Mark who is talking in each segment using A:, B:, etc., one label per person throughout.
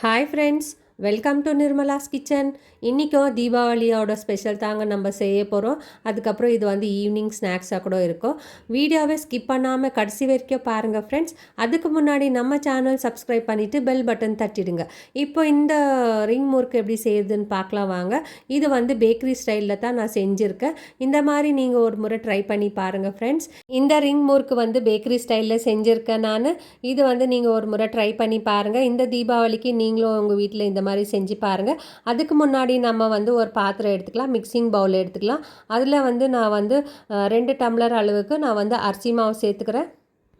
A: Hi friends, welcome to Nirmala's kitchen. இன்றைக்கும் தீபாவளியோட special தாங்க நம்ம செய்ய போகிறோம். அதுக்கப்புறம் இது வந்து ஈவினிங் ஸ்நாக்ஸாக கூட இருக்கும். வீடியோவை ஸ்கிப் பண்ணாமல் கடைசி வரைக்கும் பாருங்கள் ஃப்ரெண்ட்ஸ். அதுக்கு முன்னாடி நம்ம சேனல் சப்ஸ்கிரைப் பண்ணிவிட்டு பெல் பட்டன் தட்டிடுங்க. இப்போ இந்த ரிங் முறுக்கு எப்படி செய்யுதுன்னு பார்க்கலாம் வாங்க. இது வந்து பேக்கரி ஸ்டைலில் தான் நான் செஞ்சுருக்கேன். இந்த மாதிரி நீங்கள் ஒரு முறை ட்ரை பண்ணி பாருங்கள் ஃப்ரெண்ட்ஸ். இந்த ரிங் முறுக்கு வந்து பேக்கரி ஸ்டைலில் செஞ்சுருக்கேன் நான். இது வந்து நீங்கள் ஒரு முறை ட்ரை பண்ணி பாருங்கள். இந்த தீபாவளிக்கு நீங்களும் உங்கள் வீட்டில் இந்த மாதிரி செஞ்சு பாருங்கள். அதுக்கு முன்னாடி நம்ம வந்து ஒரு பாத்திரம் எடுத்துக்கலாம், மிக்சிங் பவுல் எடுத்துக்கலாம். அதில் வந்து நான் வந்து 2 டம்ளர் அளவுக்கு நான் வந்து அரிசி மாவு சேர்த்துக்கிறேன்.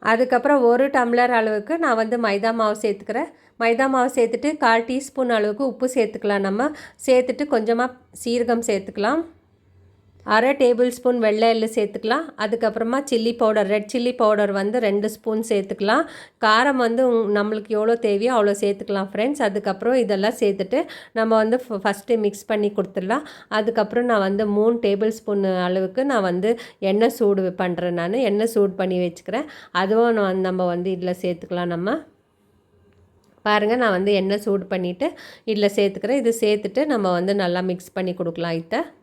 A: அதுக்கப்புறம் 1 டம்ளர் அளவுக்கு நான் வந்து மைதா மாவு சேர்த்துக்கிறேன். மைதா மாவு சேர்த்துட்டு 1/4 டீஸ்பூன் அளவுக்கு உப்பு சேர்த்துக்கலாம். நம்ம சேர்த்துட்டு கொஞ்சமாக சீரகம் சேர்த்துக்கலாம். 1/2 டேபிள் ஸ்பூன் வெள்ளை எள்ளு சேர்த்துக்கலாம். அதுக்கப்புறமா chilli powder, red chilli powder வந்து 2 ஸ்பூன் சேர்த்துக்கலாம். காரம் வந்து நம்மளுக்கு எவ்வளோ தேவையோ அவ்வளோ சேர்த்துக்கலாம் ஃப்ரெண்ட்ஸ். அதுக்கப்புறம் இதெல்லாம் சேர்த்துட்டு நம்ம வந்து ஃபஸ்ட்டு மிக்ஸ் பண்ணி கொடுத்துடலாம். அதுக்கப்புறம் நான் வந்து 3 டேபிள் ஸ்பூன் அளவுக்கு நான் வந்து எண்ணெய் சூடு பண்ணுறேன். நான் எண்ணெய் சூடு பண்ணி வச்சுக்கிறேன். அதுவும் நம்ம வந்து இதில் சேர்த்துக்கலாம். நம்ம பாருங்கள், நான் வந்து எண்ணெய் சூடு பண்ணிவிட்டு இதில் சேர்த்துக்கிறேன். இது சேர்த்துட்டு நம்ம வந்து நல்லா மிக்ஸ் பண்ணி கொடுக்கலாம்.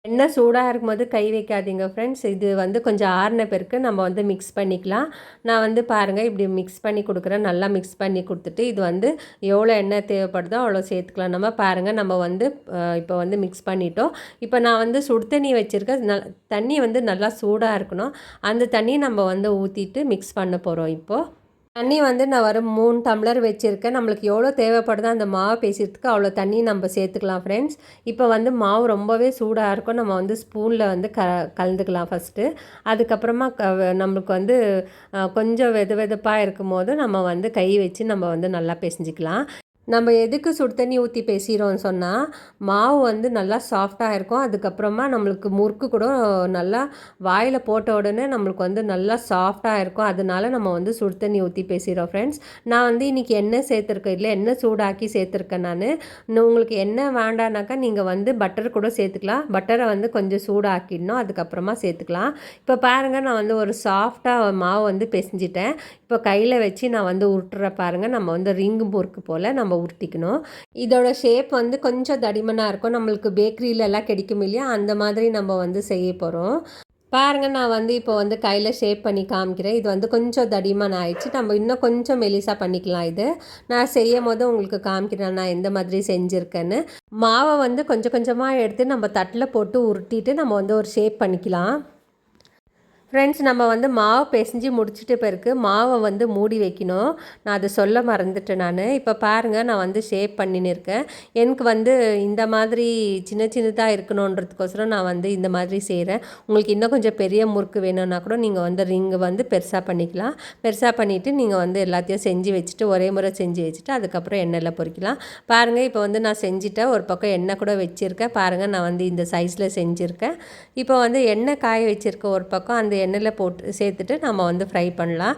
A: எண்ணெய் சூடாக இருக்கும்போது கை வைக்காதீங்க ஃப்ரெண்ட்ஸ். இது வந்து கொஞ்சம் ஆறின பிறகு நம்ம வந்து மிக்ஸ் பண்ணிக்கலாம். நான் வந்து பாருங்கள் இப்படி மிக்ஸ் பண்ணி கொடுக்குறேன். நல்லா மிக்ஸ் பண்ணி கொடுத்துட்டு இது வந்து எவ்வளோ எண்ணெய் தேவைப்படுதோ அவ்வளோ சேர்த்துக்கலாம். நம்ம பாருங்கள், நம்ம வந்து இப்போ வந்து மிக்ஸ் பண்ணிட்டோம். இப்போ நான் வந்து சுடு தண்ணி வச்சுருக்கேன். தண்ணி வந்து நல்லா சூடாக இருக்கணும். அந்த தண்ணி நம்ம வந்து ஊற்றிட்டு மிக்ஸ் பண்ண போகிறோம். இப்போது தண்ணி வந்து நான் ஒரு 3 டம்ளர் வச்சுருக்கேன். நம்மளுக்கு எவ்வளோ தேவைப்படுதோ அந்த மாவு பேசுகிறதுக்கு அவ்வளோ தண்ணி நம்ம சேர்த்துக்கலாம் ஃப்ரெண்ட்ஸ். இப்போ வந்து மாவு ரொம்பவே சூடாக இருக்கும். நம்ம வந்து ஸ்பூனில் வந்து கலந்துக்கலாம் ஃபஸ்ட்டு. அதுக்கப்புறமா நம்மளுக்கு வந்து கொஞ்சம் வெதுப்பாக இருக்கும் போது நம்ம வந்து கை வச்சு நம்ம வந்து நல்லா பிசைஞ்சிக்கலாம். நம்ம எதுக்கு சுடு தண்ணி ஊற்றி பேசுகிறோம்னு சொன்னால் மாவு வந்து நல்லா சாஃப்டாக இருக்கும். அதுக்கப்புறமா நம்மளுக்கு முறுக்கு கூட நல்லா வாயில் போட்ட உடனே நம்மளுக்கு வந்து நல்லா சாஃப்டாக இருக்கும். அதனால நம்ம வந்து சுடு தண்ணி ஊற்றி பேசுகிறோம் ஃப்ரெண்ட்ஸ். நான் வந்து இன்றைக்கி எண்ணெய் சேர்த்துருக்கேன். இல்லை எண்ணெய் சூடாக்கி சேர்த்துருக்கேன் நான். உங்களுக்கு எண்ணெய் வேண்டானாக்கா நீங்கள் வந்து பட்டர் கூட சேர்த்துக்கலாம். பட்டரை வந்து கொஞ்சம் சூடாக்கிடணும், அதுக்கப்புறமா சேர்த்துக்கலாம். இப்போ பாருங்கள், நான் வந்து ஒரு சாஃப்டாக மாவு வந்து பிசைஞ்சிட்டேன். இப்போ கையில் வச்சு நான் வந்து உருட்டுற பாருங்கள். நம்ம வந்து ரிங்கு முறுக்கு போல் நம்ம உருட்டிக்கணும். இதோட ஷேப் வந்து கொஞ்சம் தடிமனாக இருக்கும். நம்மளுக்கு பேக்கரியிலலாம் கிடைக்கும் இல்லையா, அந்த மாதிரி நம்ம வந்து செய்ய போகிறோம். பாருங்கள், நான் வந்து இப்போ வந்து கையில் ஷேப் பண்ணி காமிக்கிறேன். இது வந்து கொஞ்சம் தடிமன் ஆயிடுச்சு. நம்ம இன்னும் கொஞ்சம் மெலிசாக பண்ணிக்கலாம். இது நான் செய்யும் போது உங்களுக்கு காமிக்கிறேன் நான் எந்த மாதிரி செஞ்சுருக்கேன்னு. மாவை வந்து கொஞ்சம் கொஞ்சமாக எடுத்து நம்ம தட்டில் போட்டு உருட்டிட்டு நம்ம வந்து ஒரு ஷேப் பண்ணிக்கலாம். ஃப்ரெண்ட்ஸ், நம்ம வந்து மாவு பிசைஞ்சு முடிச்சுட்டு பிறகு மாவை வந்து மூடி வைக்கணும். நான் அதை சொல்ல மறந்துட்டேன் நான். இப்போ பாருங்கள், நான் வந்து ஷேப் பண்ணின்னு இருக்கேன். எனக்கு வந்து இந்த மாதிரி சின்ன சின்னதாக இருக்கணுன்றதுக்கோசரம் நான் வந்து இந்த மாதிரி செய்கிறேன். உங்களுக்கு இன்னும் கொஞ்சம் பெரிய முறுக்கு வேணும்னா கூட நீங்கள் வந்து ரிங்கு வந்து பெருசாக பண்ணிக்கலாம். பெருசாக பண்ணிவிட்டு நீங்கள் வந்து எல்லாத்தையும் செஞ்சு வச்சுட்டு ஒரே முறை செஞ்சு வச்சுட்டு அதுக்கப்புறம் எண்ணெயில் பொரிக்கலாம். பாருங்கள், இப்போ வந்து நான் செஞ்சுட்டேன். ஒரு பக்கம் எண்ணெய் கூட வச்சுருக்கேன். பாருங்கள், நான் வந்து இந்த சைஸில் செஞ்சுருக்கேன். இப்போ வந்து எண்ணெய் காய வச்சுருக்கேன் ஒரு பக்கம். அந்த எண்ணெயில் போட்டு சேர்த்துட்டு நம்ம வந்து ஃப்ரை பண்ணலாம்.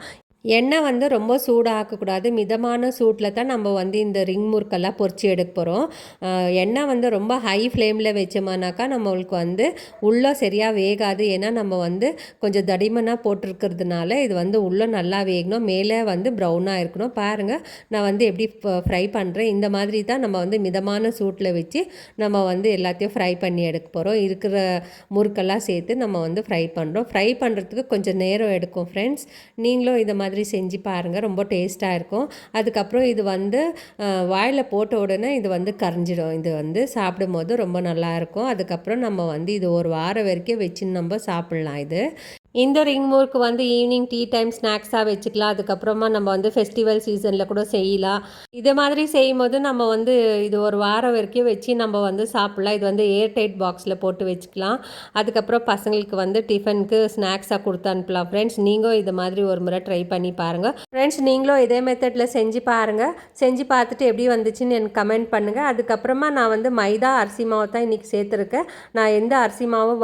A: எண்ணெய் வந்து ரொம்ப சூடாக ஆக்கக்கூடாது. மிதமான சூட்டில் தான் நம்ம வந்து இந்த ரிங் முறுக்கெல்லாம் பொரிச்சு எடுக்க போகிறோம். எண்ணெய் வந்து ரொம்ப ஹை ஃப்ளேமில் வச்சோம்னாக்கா நம்மளுக்கு வந்து உள்ளே சரியாக வேகாது. ஏன்னா நம்ம வந்து கொஞ்சம் தடிமனாக போட்டிருக்கிறதுனால இது வந்து உள்ளே நல்லா வேகணும், மேலே வந்து ப்ரௌனாக இருக்கணும். பாருங்கள், நான் வந்து எப்படி ஃப்ரை பண்ணுறேன். இந்த மாதிரி தான் நம்ம வந்து மிதமான சூட்டில் வச்சு நம்ம வந்து எல்லாத்தையும் ஃப்ரை பண்ணி எடுக்க போகிறோம். இருக்கிற முறுக்கெல்லாம் சேர்த்து நம்ம வந்து ஃப்ரை பண்ணுறோம். ஃப்ரை பண்ணுறதுக்கு கொஞ்சம் நேரம் எடுக்கும் ஃப்ரெண்ட்ஸ். நீங்களும் இதை மாதிரி செஞ்சு பாருங்கள், ரொம்ப டேஸ்ட்டாக இருக்கும். அதுக்கப்புறம் இது வந்து வாயில் போட்ட உடனே இது வந்து கரைஞ்சிடும். இது வந்து சாப்பிடும் போது ரொம்ப நல்லாயிருக்கும். அதுக்கப்புறம் நம்ம வந்து இது ஒரு வாரம் வரைக்கும் வச்சு நம்ம சாப்பிட்லாம். இந்த ரிங் முறுக்கு வந்து ஈவினிங் டீ டைம் ஸ்நாக்ஸாக வச்சுக்கலாம். அதுக்கப்புறமா நம்ம வந்து ஃபெஸ்டிவல் சீசனில் கூட செய்யலாம். இது மாதிரி செய்யும் போது நம்ம வந்து இது ஒரு வாரம் வரைக்கும் வச்சு நம்ம வந்து சாப்பிட்லாம். இது வந்து ஏர் டைட் பாக்ஸில் போட்டு வச்சுக்கலாம். அதுக்கப்புறம் பசங்களுக்கு வந்து டிஃபனுக்கு ஸ்நாக்ஸாக கொடுத்து அனுப்பலாம். ஃப்ரெண்ட்ஸ், நீங்களும் இது மாதிரி ஒரு முறை ட்ரை பண்ணி பாருங்கள். ஃப்ரெண்ட்ஸ், நீங்களும் இதே மெத்தடில் செஞ்சு பாருங்கள். செஞ்சு பார்த்துட்டு எப்படி வந்துச்சுன்னு எனக்கு கமெண்ட் பண்ணுங்கள். அதுக்கப்புறமா நான் வந்து மைதா அரிசி மாவு தான் இன்றைக்கி சேர்த்துருக்கேன். நான் எந்த அரிசி மாவும்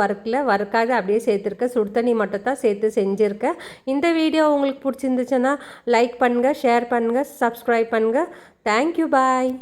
A: வறுக்காது அப்படியே சேர்த்துருக்கேன். சுடு தண்ணி மட்டும் தான் சேர்த்து செஞ்சுருக்கேன். இந்த வீடியோ உங்களுக்கு பிடிச்சிருந்துச்சுன்னா லைக் பண்ணுங்கள், ஷேர் பண்ணுங்கள், சப்ஸ்கிரைப் பண்ணுங்கள். தேங்க்யூ, பாய்.